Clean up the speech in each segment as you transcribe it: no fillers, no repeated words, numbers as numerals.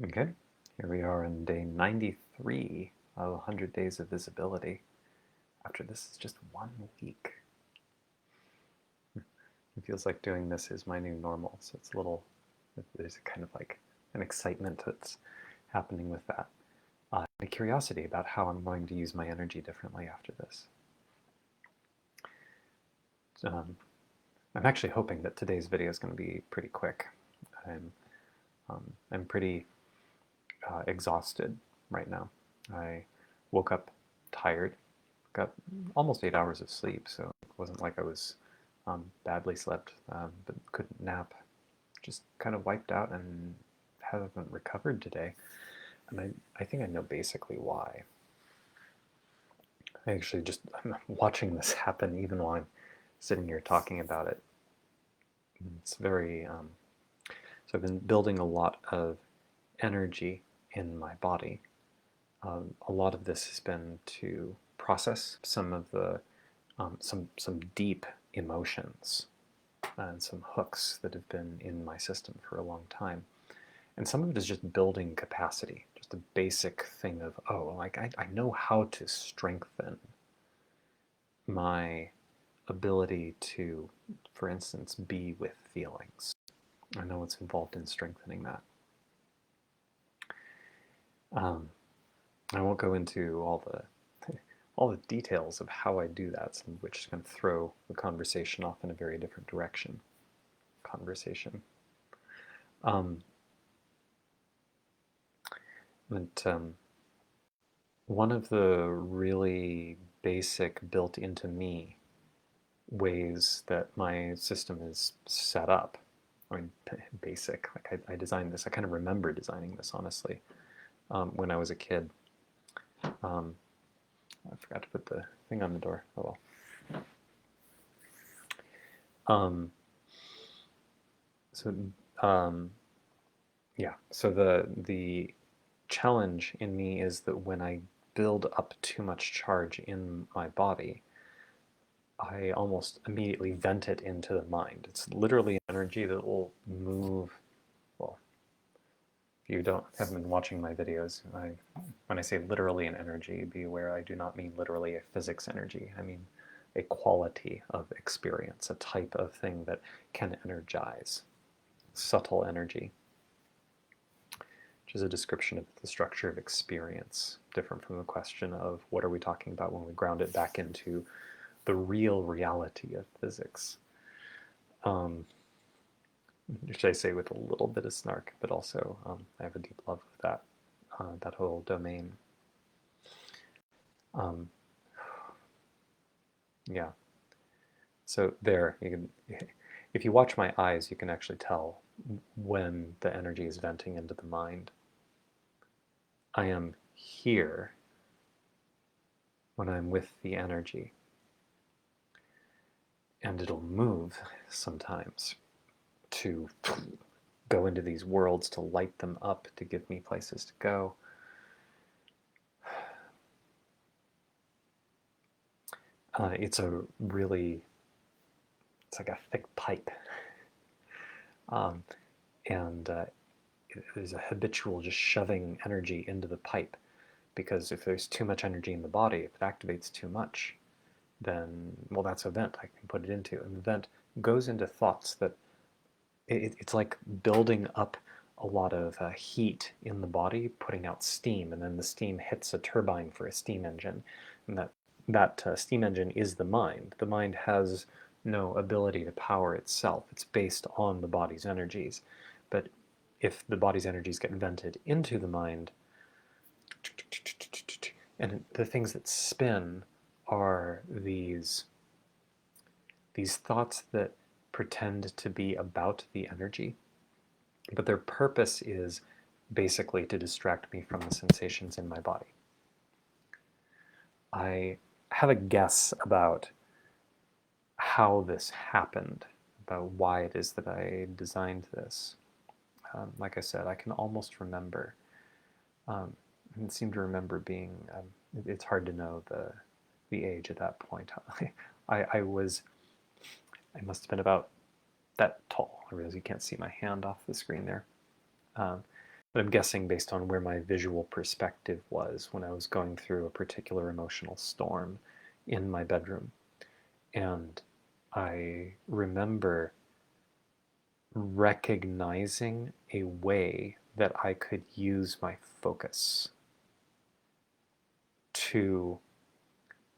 Okay, here we are on day 93 of 100 Days of Visibility. After this is just 1 week. It feels like doing this is my new normal, so it's a little, there's a kind of like an excitement that's happening with that. And a curiosity about how I'm going to use my energy differently after this. I'm actually hoping that today's video is going to be pretty quick. I'm pretty exhausted right now. I woke up tired, got almost 8 hours of sleep, so it wasn't like I was badly slept, but couldn't nap. Just kind of wiped out and haven't recovered today. And I think I know basically why. I'm watching this happen even while I'm sitting here talking about it. It's very, so I've been building a lot of energy in my body. A lot of this has been to process some of the some deep emotions and some hooks that have been in my system for a long time. And some of it is just building capacity, just a basic thing of, oh, like I know how to strengthen my ability to, for instance, be with feelings. I know what's involved in strengthening that. Um, I won't go into all the details of how I do that, some of which is going to throw the conversation off in a very different direction. Um, but one of the really basic built into me ways that my system is set up, I mean, basic, like I designed this, I kind of remember designing this, honestly, when I was a kid. I forgot to put the thing on the door. Oh well. So yeah. So the challenge in me is that when I build up too much charge in my body, I almost immediately vent it into the mind. It's literally energy that will move. Well, if you haven't been watching my videos, when I say literally an energy, be aware I do not mean literally a physics energy. I mean a quality of experience, a type of thing that can energize, subtle energy, which is a description of the structure of experience, different from the question of what are we talking about when we ground it back into the real reality of physics. Which I say with a little bit of snark, but also I have a deep love of that whole domain. Um, yeah. So there, if you watch my eyes, you can actually tell when the energy is venting into the mind. I am here when I'm with the energy, and it'll move sometimes to go into these worlds, to light them up, to give me places to go. It's like a thick pipe. And there's a habitual just shoving energy into the pipe, because if there's too much energy in the body, if it activates too much, then, well, that's a vent I can put it into. And the vent goes into thoughts that it's like building up a lot of heat in the body, putting out steam, and then the steam hits a turbine for a steam engine. And that steam engine is the mind. The mind has no ability to power itself. It's based on the body's energies. But if the body's energies get vented into the mind, and the things that spin are these thoughts that pretend to be about the energy, but their purpose is basically to distract me from the sensations in my body. I have a guess about how this happened, about why it is that I designed this. Like I said, I can almost remember, and seem to remember being, it's hard to know the age at that point. I must have been about that tall. I realize you can't see my hand off the screen there. But I'm guessing based on where my visual perspective was when I was going through a particular emotional storm in my bedroom. And I remember recognizing a way that I could use my focus to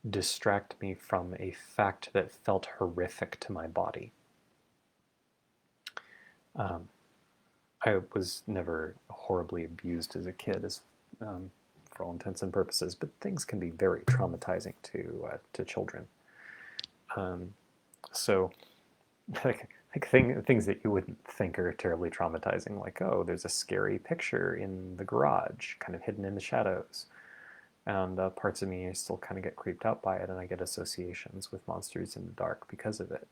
distract me from a fact that felt horrific to my body. Um, I was never horribly abused as a kid, for all intents and purposes, but things can be very traumatizing to children. Um, so, things that you wouldn't think are terribly traumatizing, like, oh, there's a scary picture in the garage, kind of hidden in the shadows, and parts of me still kind of get creeped out by it, and I get associations with monsters in the dark because of it.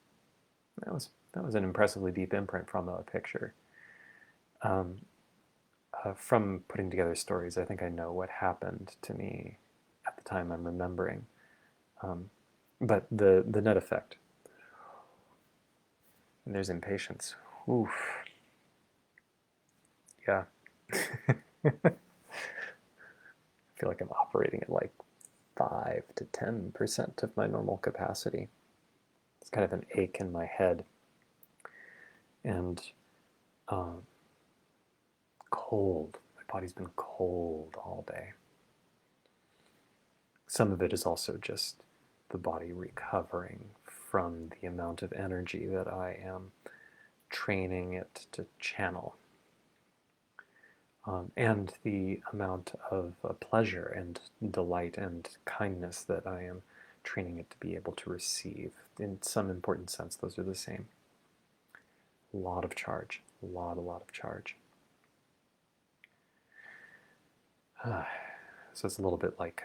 That was an impressively deep imprint from a picture. Um, from putting together stories, I think I know what happened to me at the time I'm remembering. Um, but the net effect, and there's impatience. Oof, yeah. I feel like I'm operating at like 5 to 10% of my normal capacity. It's kind of an ache in my head, and um, cold. My body's been cold all day. Some of it is also just the body recovering from the amount of energy that I am training it to channel, and the amount of pleasure and delight and kindness that I am training it to be able to receive. In some important sense, those are the same. A lot of charge, a lot of charge. So it's a little bit like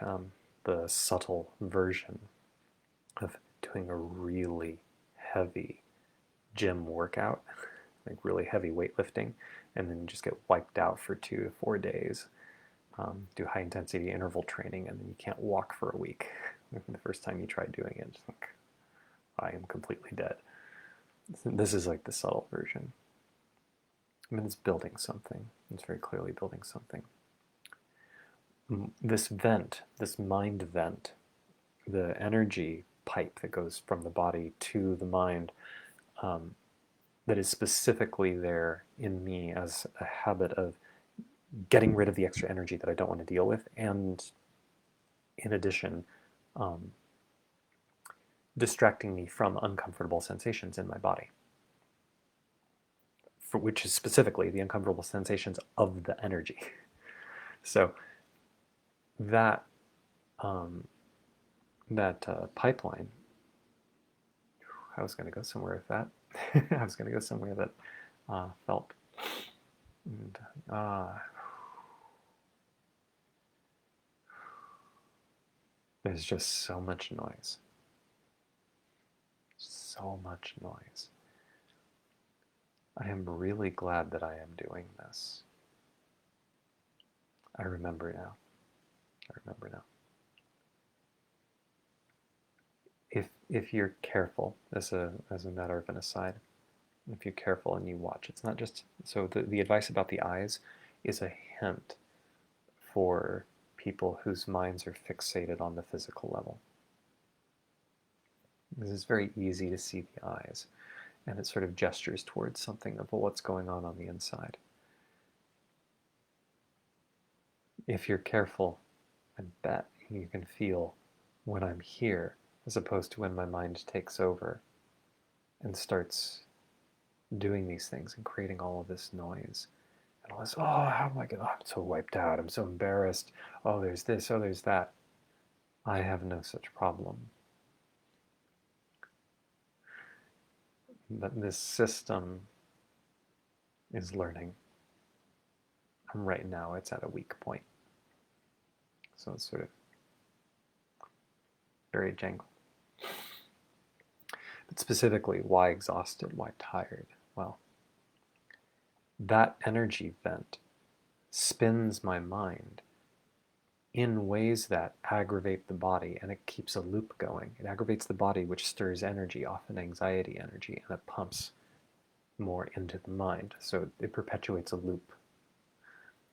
the subtle version of doing a really heavy gym workout, like really heavy weightlifting, and then you just get wiped out for 2 to 4 days. Do high intensity interval training, and then you can't walk for a week. The first time you try doing it, it's like, I am completely dead. This is like the subtle version. I mean, it's building something. It's very clearly building something. This vent, this mind vent, the energy pipe that goes from the body to the mind, um, that is specifically there in me as a habit of getting rid of the extra energy that I don't want to deal with, and in addition, um, distracting me from uncomfortable sensations in my body, for which is specifically the uncomfortable sensations of the energy. So that pipeline, I was going to go somewhere with that. I was going to go somewhere that felt. And, there's just so much noise. So much noise. I am really glad that I am doing this. I remember now. I remember now. If you're careful, as a matter of an aside, if you're careful and you watch, it's not just so the advice about the eyes is a hint for people whose minds are fixated on the physical level. This is very easy to see the eyes, and it sort of gestures towards something of, well, what's going on the inside. If you're careful, I bet you can feel when I'm here, as opposed to when my mind takes over and starts doing these things and creating all of this noise. And all this, oh, how am I going to, I'm so wiped out, I'm so embarrassed, oh, there's this, oh, there's that. I have no such problem. But this system is learning. And right now it's at a weak point. So it's sort of very jangled. But specifically, why exhausted? Why tired? Well, that energy vent spins my mind in ways that aggravate the body, and it keeps a loop going. It aggravates the body, which stirs energy, often anxiety energy, and it pumps more into the mind. So it perpetuates a loop.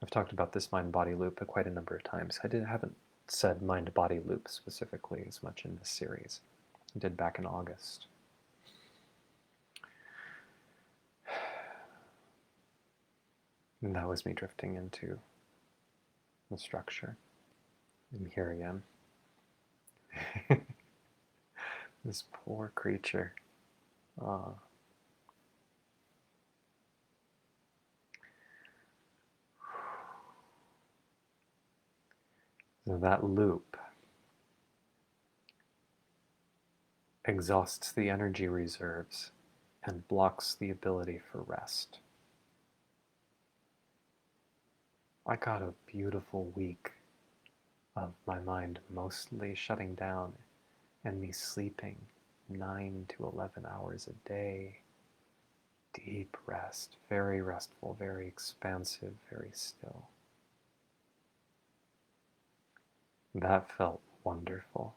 I've talked about this mind-body loop quite a number of times. Haven't said mind-body loop specifically as much in this series. I did back in August. And that was me drifting into the structure. And here again. This poor creature. So that loop exhausts the energy reserves and blocks the ability for rest. I got a beautiful week of my mind mostly shutting down and me sleeping 9 to 11 hours a day. Deep rest, very restful, very expansive, very still. That felt wonderful.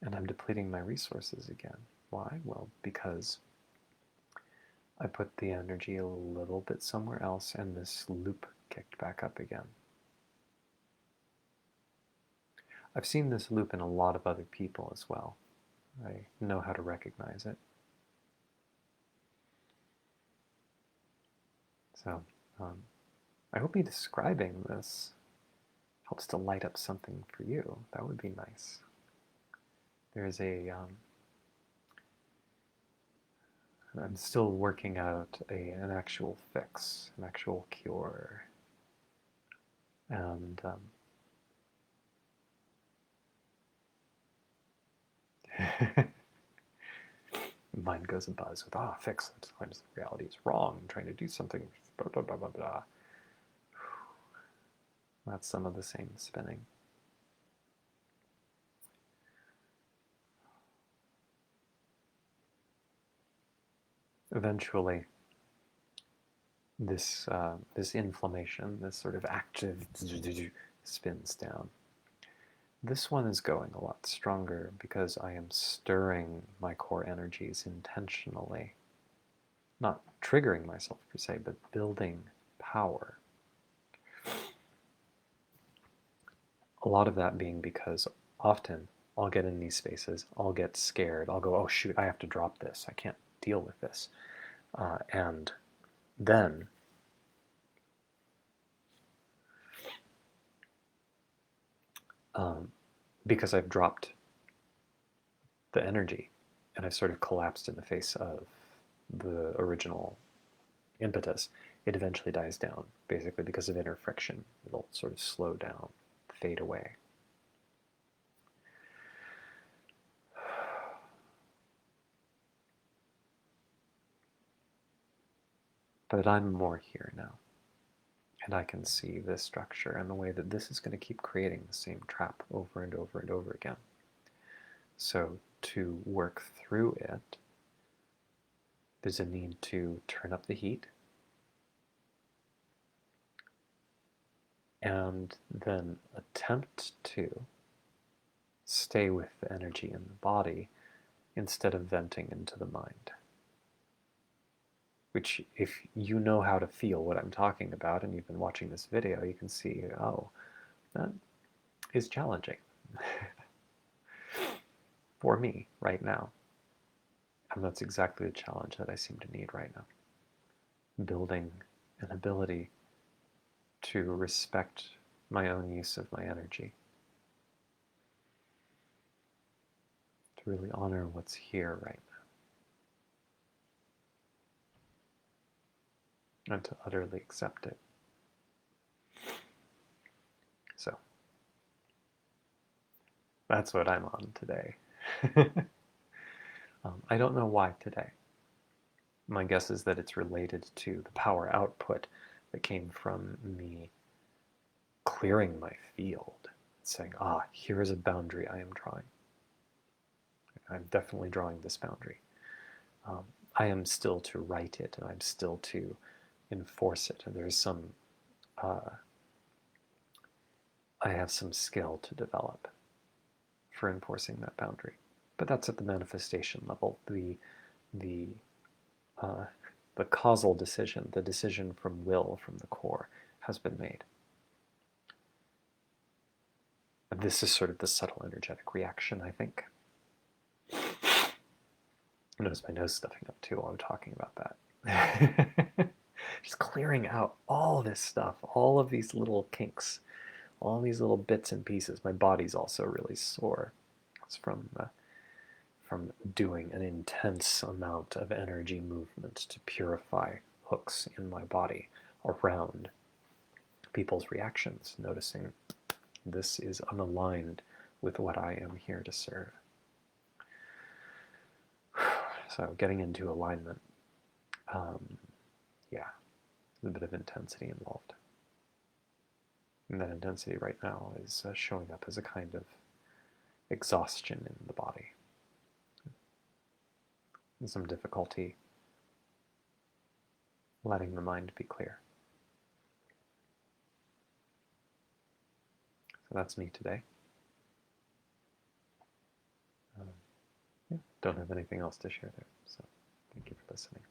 And I'm depleting my resources again. Why? Well, because I put the energy a little bit somewhere else and this loop kicked back up again. I've seen this loop in a lot of other people as well. I know how to recognize it. So, I hope me describing this helps to light up something for you. That would be nice. There's I'm still working out an actual fix, an actual cure. And mind goes a buzz with, fix it. Sometimes the reality is wrong. I'm trying to do something, blah, blah, blah, blah, blah. That's some of the same spinning. Eventually, this inflammation, this sort of active spins down. This one is going a lot stronger because I am stirring my core energies intentionally. Not triggering myself per se, but building power. A lot of that being because often I'll get in these spaces, I'll get scared, I'll go, oh shoot, I have to drop this, I can't deal with this. And then because I've dropped the energy and I've sort of collapsed in the face of the original impetus, it eventually dies down, basically because of inner friction. It'll sort of slow down, fade away. But I'm more here now. And I can see this structure and the way that this is going to keep creating the same trap over and over and over again. So to work through it, there's a need to turn up the heat and then attempt to stay with the energy in the body instead of venting into the mind. Which, if you know how to feel what I'm talking about and you've been watching this video, you can see, oh, that is challenging for me right now. And that's exactly the challenge that I seem to need right now. Building an ability to respect my own use of my energy. To really honor what's here right now. And to utterly accept it. So, that's what I'm on today. I don't know why today. My guess is that it's related to the power output that came from me clearing my field, saying, here is a boundary I am drawing. I'm definitely drawing this boundary. I am still to write it, and I'm still to enforce it. And there's some, I have some skill to develop for enforcing that boundary. But that's at the manifestation level. The causal decision, the decision from will, from the core, has been made. This is sort of the subtle energetic reaction, I think. Notice my nose stuffing up too while I'm talking about that. Just clearing out all this stuff, all of these little kinks, all these little bits and pieces. My body's also really sore. It's from doing an intense amount of energy movement to purify hooks in my body around people's reactions, noticing this is unaligned with what I am here to serve. So getting into alignment, yeah, there's a bit of intensity involved. And that intensity right now is showing up as a kind of exhaustion in the body. And some difficulty letting the mind be clear. So that's me today. Yeah, don't have anything else to share there, so thank you for listening.